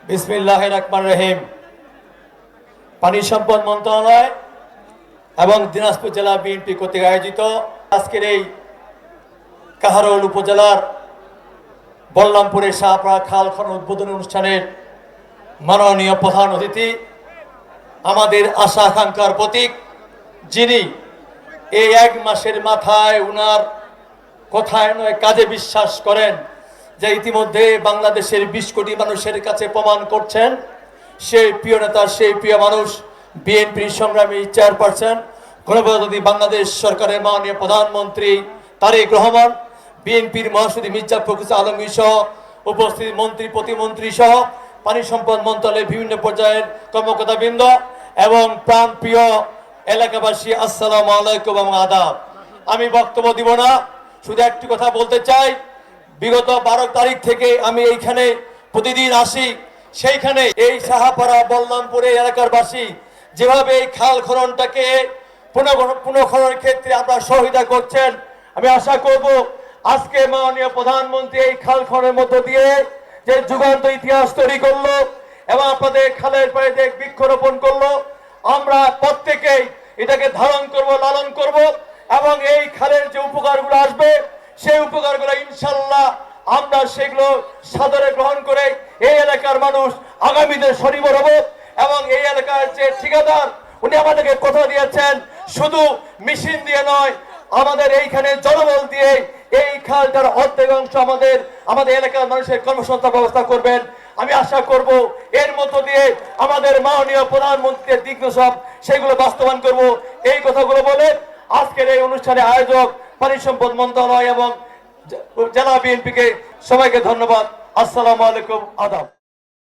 বিসমিল্লাহির রহমানির রহিম। পানি সম্পদ মন্ত্রণালয় এবং দিনাজপুর জেলা বিএনপি কর্তৃক আয়োজিত আজকের এই কাহারোল উপজেলার বল্লামপুরের শাহপাড়া খাল খনন উদ্বোধনী অনুষ্ঠানের মাননীয় প্রধান অতিথি, আমাদের আশা আকাঙ্ক্ষার প্রতীক, যিনি এই এক মাসের মাথায় উনার কথায় নয় কাজে বিশ্বাস করেন, যে ইতিমধ্যে বাংলাদেশের 20 কোটি মানুষের কাছে প্রমাণ করছেন সেই প্রিয় নেতা, সেই প্রিয় মানুষ, বিএনপির সংগ্রামী চেয়ারপারসন গণপ্রজাতন্ত্রী বাংলাদেশ সরকারের মাননীয় প্রধানমন্ত্রী তারেক রহমান, বিএনপির মহাসচিব মির্জা ফখরুল আলমগীর সহ উপস্থিত মন্ত্রী প্রতিমন্ত্রী সহ পানি সম্পদ মন্ত্রণালয়ের বিভিন্ন পর্যায়ের কর্মকর্তাবৃন্দ এবং প্রাণপ্রিয় এলাকাবাসী, আসসালামু আলাইকুম এবং আদাব। আমি বক্তব্য দিব না, শুধু একটি কথা বলতে চাই। বিগত 12 তারিখ থেকে আমি এইখানে প্রতিদিন আসি, সেইখানে এই শাহপাড়া বল্লামপুরে এলাকার বাসী যেভাবে এই খাল খননটাকে পুনঃখননের ক্ষেত্রে আপনারা সহযোগিতা করছেন, আমি আশা করব আজকে মাননীয় প্রধানমন্ত্রী এই খাল খননের মধ্য দিয়ে যে যুগান্ত ইতিহাস তৈরি করলো এবং আপনাদের খালের পাড়ে যে বৃক্ষরোপণ করলো, আমরা প্রত্যেকেই এটাকে ধারণ করব, লালন করব এবং এই খালের যে উপকারগুলো আসবে সেই উপকারগুলো ইনশাল্লাহ আমরা সেগুলো সাদরে গ্রহণ করে এই এলাকার মানুষ আগামীতে স্বনির্ভর হব। এবং এই এলাকার যে ঠিকাদার, উনি আমাদেরকে কথা দিয়েছেন শুধু মেশিন দিয়ে নয়, আমাদের এইখানে জনবল দিয়ে এই খালটার অর্ধেক অংশ আমাদের এলাকার মানুষের কর্মসংস্থান ব্যবস্থা করবেন। আমি আশা করব এর মধ্য দিয়ে আমাদের মাননীয় প্রধানমন্ত্রীর দিগ্নির্দেশক সেগুলো বাস্তবায়ন করব। এই কথাগুলো বলে আজকের এই অনুষ্ঠানে আয়োজক পানি সম্পদ মন্ত্রণালয় এবং জেলা বিএনপিকে সবাইকে ধন্যবাদ। আসসালামু আলাইকুম, আদাব।